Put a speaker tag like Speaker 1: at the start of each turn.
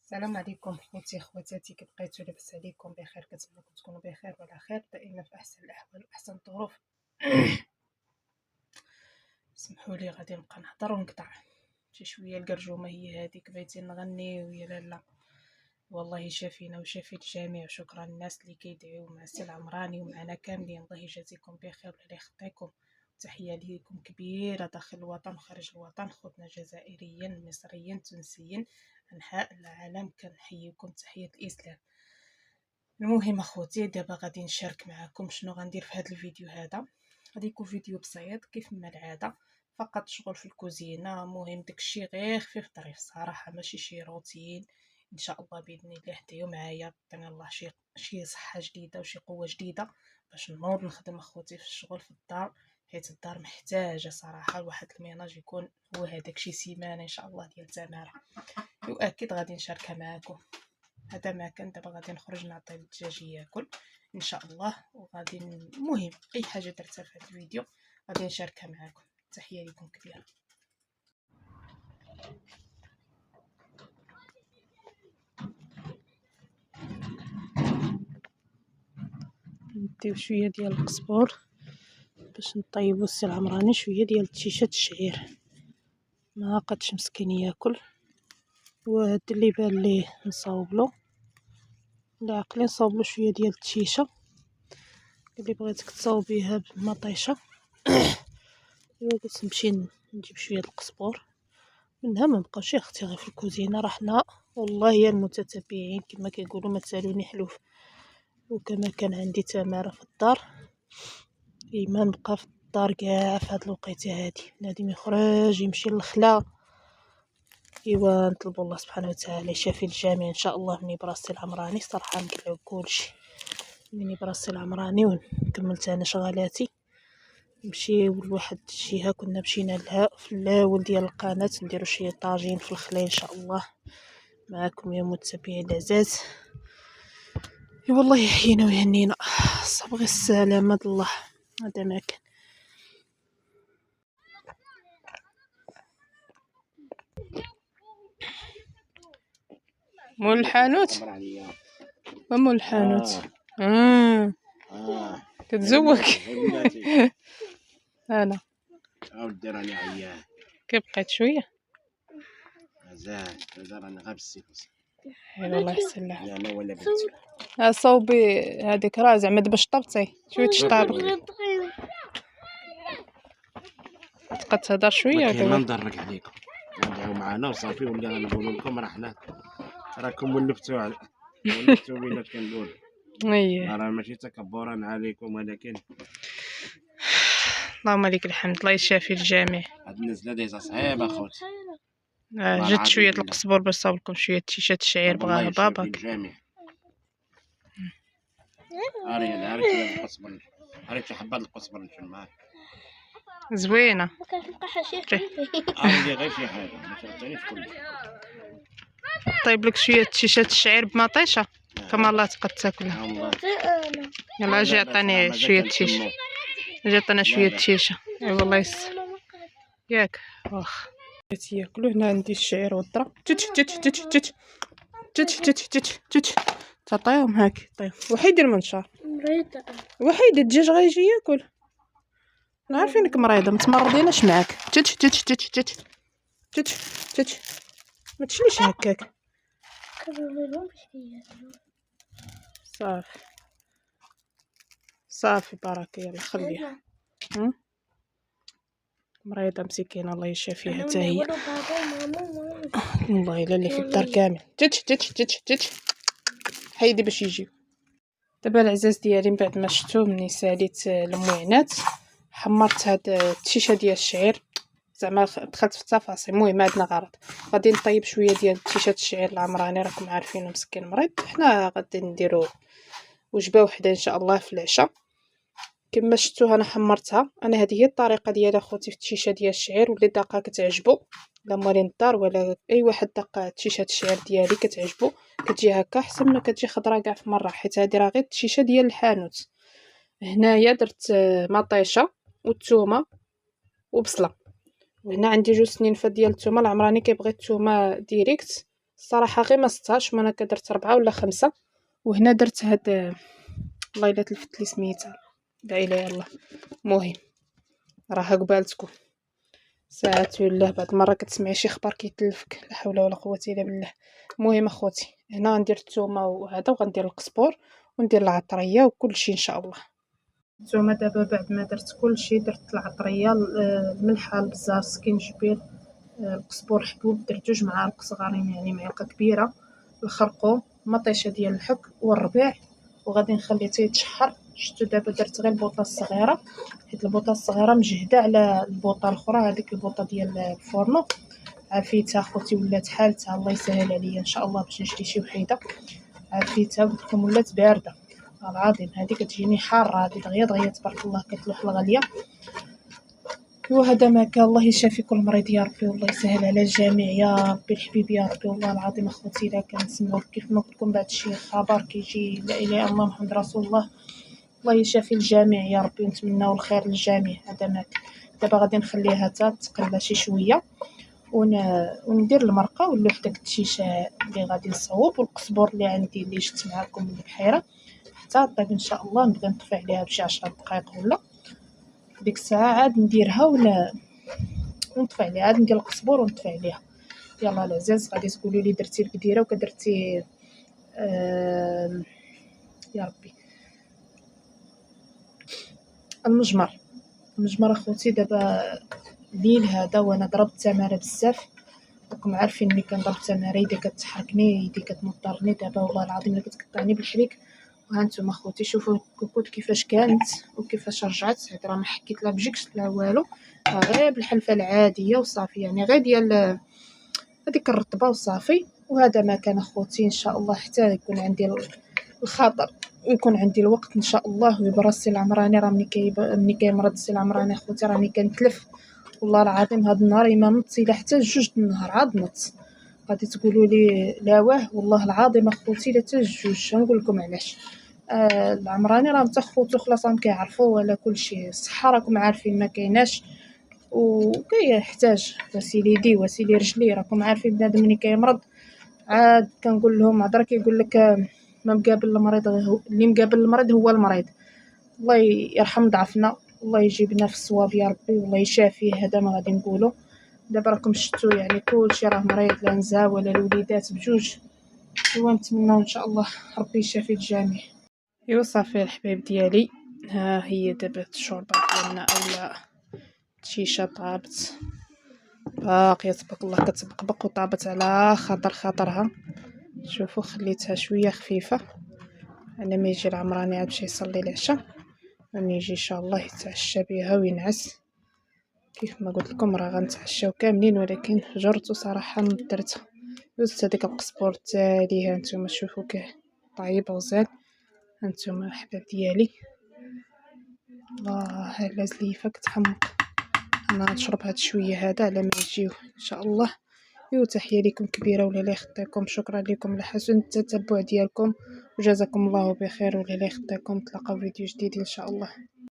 Speaker 1: السلام عليكم خوتي خواتاتي، كي بقيتو لاباس عليكم بخير؟ كنتمنى تكونوا بخير وعلى خير دائما في احسن الاحوال واحسن الظروف. سمحوا لي غادي نبقى نهضر ونقطع شي شويه. القرجومه هي هذيك، بغيتي نغني ويا لالا؟ والله شافينا وشافي الجميع، وشكرا الناس اللي كيدعيو مع السي العمراني ومعنا كاملين. الله يجازيكم بخير ولا يخطيكم. تحيه ليكم كبيره داخل الوطن وخارج الوطن، خوتنا جزائريين مصريين تونسيين انحاء العالم، كنحييكم تحيه الاسلام. المهم اخوتي، دابا غادي نشارك معكم شنو غندير في هذا الفيديو. هذا غادي يكون فيديو بسيط كيف ما العاده، فقط شغل في الكوزينه. مهم داكشي غير خفيف ظريف صراحه، ماشي شي روتين. ان شاء الله باذن الله ديو معايا، عطينا الله شي صحه جديده وشي قوه جديده باش نوض نخدم اخوتي في الشغل في الدار، حيت الدار محتاجه صراحه لواحد الميناج يكون هو هذاك شي سيمانه ان شاء الله ديال تماره، واكيد غادي نشاركها معكم. هذا ما كان. دابا غادي نخرج نعطي الدجاج ياكل ان شاء الله، وغادي المهم اي حاجه درتها في هذا الفيديو غادي نشاركها معكم. تحيه لكم كبيره. نديو شويه ديال القزبور باش نطيبو السي العمراني، شويه ديال التيشات الشعير، ما قدش مسكين ياكل. وهاد اللي بان ليه نصاوبلو، لا عقلي نصاوبلو شويه ديال التيشه اللي بغيتك تصاوبيها بمطيشه. ايوا قلت نمشي نجيب شويه القزبور منها، ما بقاوش يا اختي غير في الكوزينه، راه حنا والله يا المتتبعين كما كيقولوا ما تسالوني حلوف. وكما كان عندي تماره في الدار، ما نبقى في الدار كاع في هاد الوقيته هادي، بنادم يخرج يمشي للخلا. ايوا نطلبوا الله سبحانه وتعالى يشافي الجميع ان شاء الله. مني براسي العمراني صراحه نقلعو كلشي، مني براسي العمراني ونكمل انا شغالاتي، نمشيو لواحد الجهه. كنا مشينا لها في الاول ديال القناه نديرو شي طاجين في الخلا ان شاء الله معكم يا متابعين العزاز. والله يحيينا ويهنينا، صبغي السلامه الله. هذا ما كان. مول الحانوت ومول الحانوت. كتزوق. انا
Speaker 2: اودي راني عيان،
Speaker 1: كي بقيت شويه
Speaker 2: مازال راني غير بالسيكوس.
Speaker 1: الله يحسن لها.
Speaker 2: انا ولا بنتي
Speaker 1: صوبي هذيك راه زعما دابا شطبتي شويه تشطابك، تبقى تهضر شويه
Speaker 2: كاين ما
Speaker 1: ولا
Speaker 2: نضرك عليكم، ندعيو معانا وصافي. ولا غنقولوا لكم راه حنا راكم ولفتوا بينات كنقول.
Speaker 1: اييه
Speaker 2: راه ماشي تكبرا عليكم، ولكن
Speaker 1: اللهم لك الحمد. الله يشافي الجميع.
Speaker 2: هاد النزله دايزه صعيبه خوتي.
Speaker 1: جات شويه القزبر باش صاوب لكم شويه تيشات الشعير بغاها باباك.
Speaker 2: الجميع عارف القزبر، عارف شي حبات القزبر نشم معاك
Speaker 1: زوينه.
Speaker 2: عندي غير شي حاجه ما شرطينيش كلشي.
Speaker 1: طيب لك شويه تيشات الشعير بمطيشه كما الله تقد تاكلها. يلا اجي عطيني شويه تيشه، اجي عطينا شويه تيشه. اي والله ياك واخ بغيتي ياكلو. هنا عندي الشعير والذره. تعطيهم هاك. طيب وحيد المنشار، وحيد الدجاج غيجي ياكل. انا عارفينك مريضه متمرضيناش معاك. ما تشليش هكاك. صافي صافي بركه، يلا خليها. مريضه مسكينه الله يشافيها حتى هي. والله الا اللي في الدار كامل. حيدي باش يجيو. دابا العزاز ديالي من بعد ما شفتو مني ساليت المعينات، حمرت هاد التيشه ديال الشعير، زعما دخلت في التفاصيل. المهم عندنا غرض غادي نطيب شويه ديال تيشات الشعير العمراني، راكم عارفينه مسكين مريض. حنا غادي نديرو وجبه وحده ان شاء الله في العشاء. كما شفتوا انا حمرتها. انا هذه هي الطريقه ديال اخوتي في التيشه ديال الشعير، واللي داقه كتعجبو، لا مالين الدار ولا اي واحد داق تيشات الشعير ديالي كتعجبو، كتجي هكا احسن ما كتجي خضره كاع في مره، حيت هذه راه غير التيشه ديال الحانوت. هنايا درت مطيشه والثومه وبصله، وهنا عندي 2 سنينفه ديال الثومه العمراني كيبغي الثومه ديريكت، الصراحه غير ما 16 انا كدرت 4 ولا 5. وهنا درت هاد والله الا تلفت لي سميتها لا اله الا الله. المهم راه قبالتكم ساعات ولا بعض المره كتسمعي شي خبر كيتلفك، لا حول ولا قوه الا بالله. المهم اخوتي هنا غندير الثومه وهذا وغندير القزبور وندير العطريه وكلشي ان شاء الله. الثومه دابا بعد ما درت كلشي درت العطريه الملحه البزار سكينجبير القزبور حبوب درت 2 معالق صغارين يعني معلقه كبيره الخرقوم مطيشه ديال الحك والربيع وغادي نخليه يتشحر. شفتو دابا درت غير البوطه الصغيره حيت البوطه الصغيره مجهده على البوطه الاخرى هذيك البوطه ديال الفورنو عافيتها اخوتي ولات حالتها الله يسهل عليا ان شاء الله باش نشري شي وحيده عافيتها قلت لكم ولات بارده العظيم هذه كتجيني حاره هذه دغيا تبارك الله كتلوح الغاليه. وهذا ما كان الله يشافي كل مريض يا ربي والله يسهل على الجميع يا ربي الحبيب يا ربي والله العظيم اخوتي الا كنسمعوا كيف ما قلت لكم بعد شي خبر كيجي لا اله الا الله محمد رسول الله الله يشافي الجميع يا ربي ونتمناو الخير للجميع. هذا ما كان دابا غادي نخليها تقلى شي شويه وندير المرقه ونلوح داك التشيشه اللي غادي نصوب والقزبور اللي عندي اللي شفت معكم من البحيره حتى طيب ان شاء الله نبدا نطفي عليها بشي 10 دقائق ولا ديك الساعه عاد نديرها ونطفي عليها عاد ندير القزبور ونطفي عليها. يلا العزاز غادي تقولوا لي درتي القديره وكدرتي يا ربي المجمر اخوتي دابا الليل هذا وانا ضربت التماره بزاف راكم عارفين ملي كنضرب التماره يدي كتحركني يدي كتنطرني دابا والله العظيم الا كتقطعني بالحريك. وها نتوما اخوتي شوفوا الكوكوط كيفاش كانت وكيفاش رجعت هاد راه ما حكيت لا بجكش لا والو غير بالحلفه العاديه وصافي يعني غير ديال هذيك الرطبه وصافي. وهذا ما كان اخوتي ان شاء الله حتى يكون عندي الخاطر ويكون عندي الوقت ان شاء الله ويبرى السي العمراني راه ملي كيمرض السي العمراني اخوتي راني كنتلف والله العظيم. هاد النهار ما نط الا حتى 2 النهار عاد نط غادي تقولوا لي لا واه والله العظيم اخوتي لا حتى 2 نقول لكم علاش. العمراني راه حتى خوتو خلاص راهم كيعرفوا ولا كلشي الصحه راكم عارفين ما كايناش وكيحتاج غسيل يديه وغسيل رجليه راكم عارفين بنادم ملي كيمرض عاد كنقول لهم هضره كيقول لك ما مقابل المريض اللي مقابل المريض هو المريض. الله يرحم ضعفنا الله يجيبنا في الصواب يا ربي والله يشافيه. هذا ما غادي نقوله دابا راكم شفتوا يعني كلشي راه مريض لا نساء ولا الوليدات بجوج. ايوا نتمنوا ان شاء الله ربي يشافي الجميع. ايوا صافي الحبايب ديالي ها هي دابا الشوربه ديالنا اولا الشيشه طابت باقيه تبارك الله كتبقبق وطابت على خاطرها. شوفوا خليتها شويه خفيفه على ما يجي العمراني عاد باش يصلي العشاء ملي يجي ان شاء الله يتعشى بها وينعس. كيف ما قلت لكم راه غنتعشاو كاملين ولكن جرت صراحه درتها دوزت هذيك القزبور تالي. ها نتوما شوفوا طيب وزال ها نتوما احباب ديالي الله لا زليفه كتحمق. انا غنشرب هاد شويه هذا على ما يجيو ان شاء الله. تحيه لكم كبيره ولا لا يخطيكم شكرا لكم لحسن التتبع ديالكم وجزاكم الله بخير ولا لا يخطيكم. تلاقاو فيديو جديد ان شاء الله.